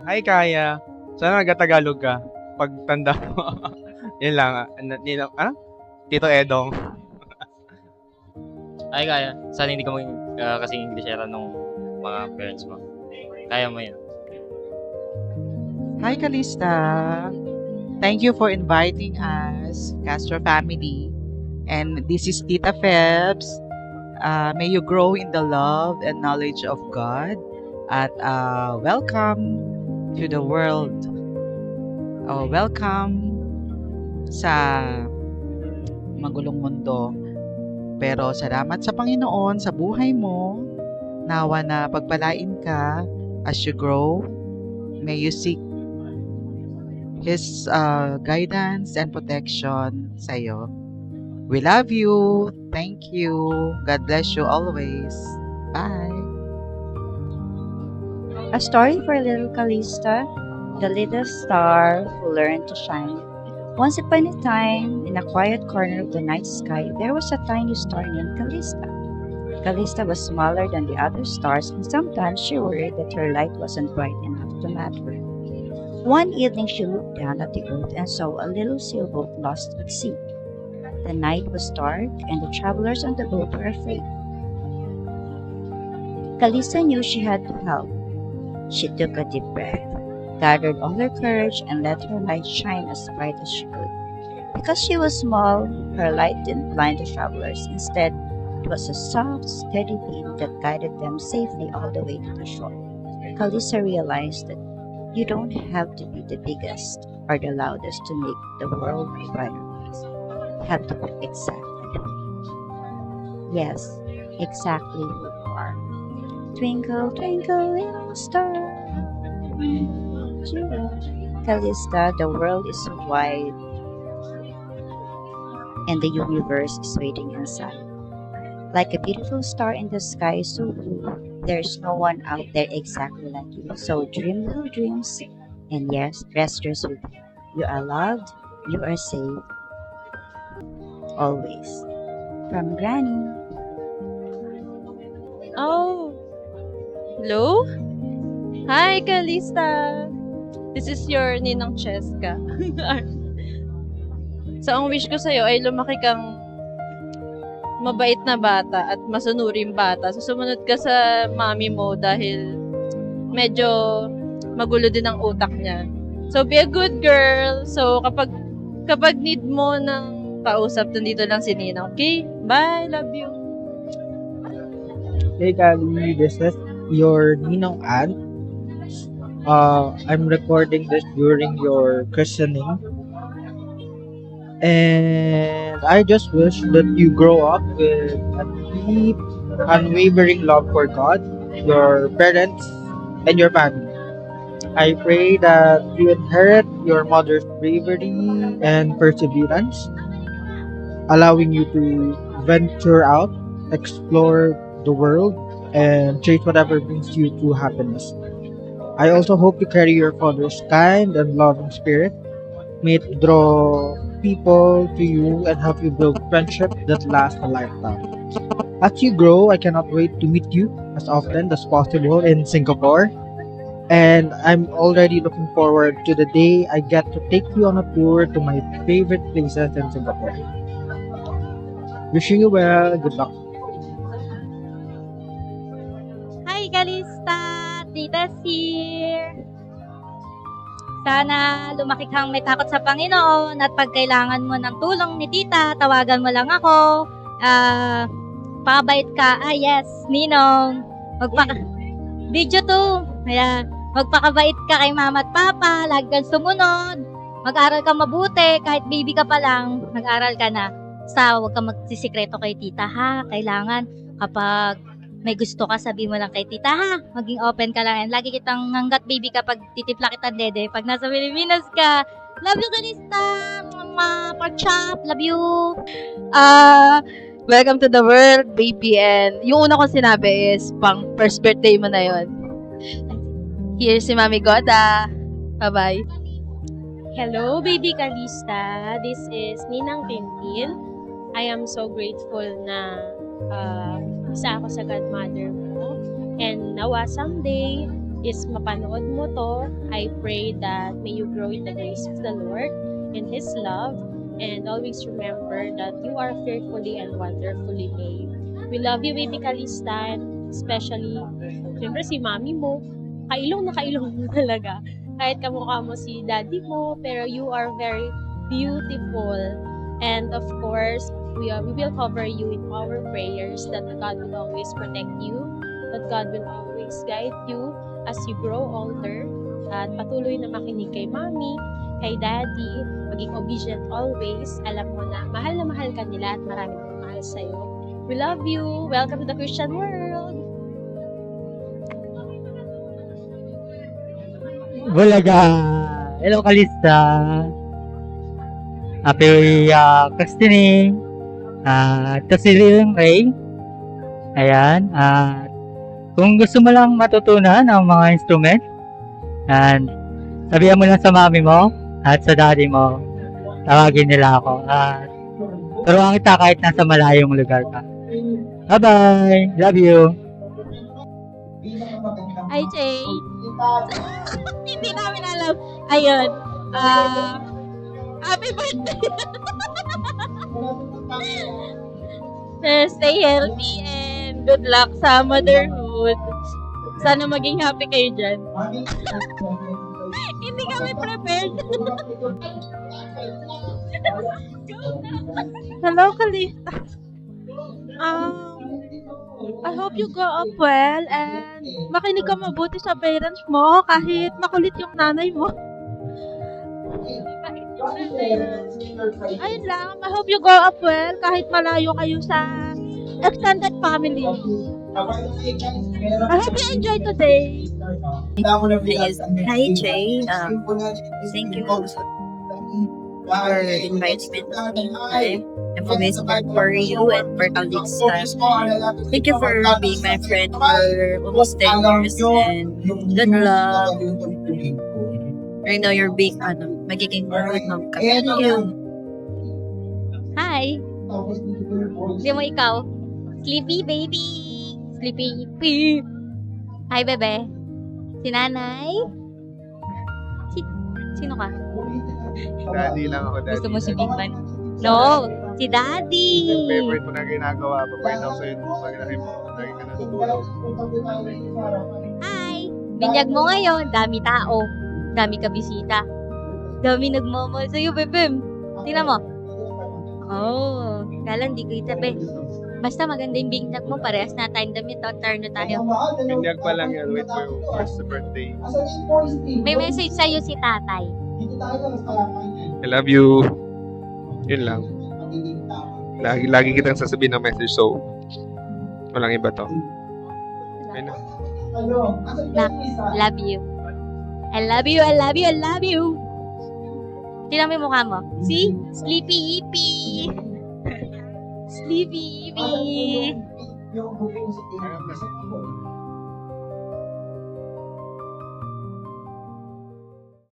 Ay, kaya. Sana nagtatagalog ka. Pag tanda mo. Yun lang. Tito Edong. Ay, kaya. Sana hindi ka maging kasing Englishera nung mga parents mo. Kaya mo yun. Hi, Kalista. Thank you for inviting us, Castro family. And this is Tita Febs. May you grow in the love and knowledge of God. At welcome to the world. Welcome sa magulong mundo. Pero salamat sa Panginoon sa buhay mo. Nawa na pagpalain ka as you grow. May you seek His guidance and protection sa'yo. We love you. Thank you. God bless you always. Bye. A story for little Callista, the little star who learned to shine. Once upon a time, in a quiet corner of the night sky, there was a tiny star named Callista. Callista was smaller than the other stars, and sometimes she worried that her light wasn't bright enough to matter. One evening, she looked down at the earth and saw a little sailboat lost at sea. The night was dark, and the travelers on the boat were afraid. Callista knew she had to help. She took a deep breath, gathered all her courage, and let her light shine as bright as she could. Because she was small, her light didn't blind the travelers. Instead, it was a soft, steady beam that guided them safely all the way to the shore. Callista realized that you don't have to be the biggest or the loudest to make the world a brighter place. You have to be exactly. Yes, exactly who you are. Twinkle, twinkle, little star. Callista, the world is wide and the universe is waiting inside. Like a beautiful star in the sky so blue, there's no one out there exactly like you. So dream little dreams, and yes, rest your sweet. You are loved, you are safe, always. From Granny. Oh, hello? Hi, Kalista! This is your Ninang Cheska. So, ang wish ko sa'yo ay lumaki kang mabait na bata at masunuring bata. So, sumunod ka sa mami mo dahil medyo magulo din ang utak niya. So, be a good girl. So, kapag need mo ng kausap, nandito lang si Ninang. Okay? Bye! Love you! Hey Kali, this is your Ninong aunt. I'm recording this during your christening. And I just wish that you grow up with a deep, unwavering love for God, your parents, and your family. I pray that you inherit your mother's bravery and perseverance, allowing you to venture out, explore the world, and chase whatever brings you to happiness. I also hope you carry your father's kind and loving spirit. May it draw people to you and help you build friendship that lasts a lifetime. As you grow, I cannot wait to meet you as often as possible in Singapore. And I'm already looking forward to the day I get to take you on a tour to my favorite places in Singapore. Wishing you well. Good luck. Hi, Kalista! Tita's here! Sana lumaki kang may takot sa Panginoon at pag kailangan mo ng tulong ni Tita, tawagan mo lang ako. Pakabait ka. Yes, Ninong. Video to. Ayan. Magpakabait ka kay Mama at Papa. Lagi kang sumunod. Mag-aral ka mabuti. Kahit baby ka pa lang, mag-aral ka na. Basta huwag kang magsisikreto kay Tita, ha? Kailangan kapag may gusto ka, sabi mo lang kay Tita, ha? Maging open ka lang. And lagi kitang hanggat baby ka pag titipla kita dede. Pag nasa Pilipinas ka. Love you, Kalista! Mama, Porchop, love you! Welcome to the world, baby. And yung una kong sinabi is, pang first birthday mo na yon. Here's si Mami Goda. Bye-bye. Hello, baby Kalista. This is Ninang Tintin. I am so grateful na isa ako sa godmother mo. And nawa someday, is mapanood mo to. I pray that may you grow in the grace of the Lord, in His love, and always remember that you are fearfully and wonderfully made. We love you, baby Kalistan, especially, siyempre si mami mo, kailong na kailong mo talaga. Kahit kamukha mo si daddy mo, pero you are very beautiful. And of course, we will cover you in our prayers that God will always protect you, that God will always guide you as you grow older, at patuloy na makinig kay mami, kay daddy, maging obedient always. Alam mo na mahal ka nila at maraming mahal sa'yo. We love you. Welcome to the Christian world. Bulaga! Hello, Kalista! Happy christening! Ito si Lil Ray. Ayan. Kung gusto mo lang matutunan ang mga instrument, and sabihan mo lang sa mami mo at sa daddy mo, tawagin nila ako. Turuan kita kahit nasa malayong lugar ka. Bye-bye! Love you! Hi, Jay. Hindi namin alam. Ayun. Happy birthday. Stay healthy and good luck sa motherhood. Sana maging happy kayo dyan. Hindi kami prepared. Hello, Kalista. I hope you grow up well and makinig ka mabuti sa parents mo kahit makulit yung nanay mo. Ayun lang, I hope you grow up well kahit malayo kayo sa extended family. I hope you enjoy today. Hi, Jay. Thank you for inviting me today. I'm always there for you and for Kalista. Thank you for being my friend for almost 10 years and good luck. I know you're being, magiging good mom ka. Thank you. Hi. Hindi mo ikaw. Sleepy baby. Sleepy. Hi, bebe. Si nanay. Sino ka? Daddy lang ako, daddy. Gusto mo si Big Man? No, si daddy. Yung favorite mo na ginagawa, papayad ako sa'yo pag laki mo, lagi ka natutulog. Hi. Binyag mo ngayon. Dami tao. Dami ka bisita. Dami nagmamahal sa'yo, bebe. Tingnan mo. Oh, kala hindi ko itabi. Basta maganda yung binyag mo. Parehas na tayong damit. Turno tayo. Binyag pa lang yan, wait for your first birthday. May message sa'yo si tatay. I love you. Yun lang. Lagi kitang sasabihin ng message, so walang iba to. Ayun na. Love you. I love you, I love you, I love you. Tingnan mo yung mukha mo. See? Sleepy Ippy. Sleepy Ippy.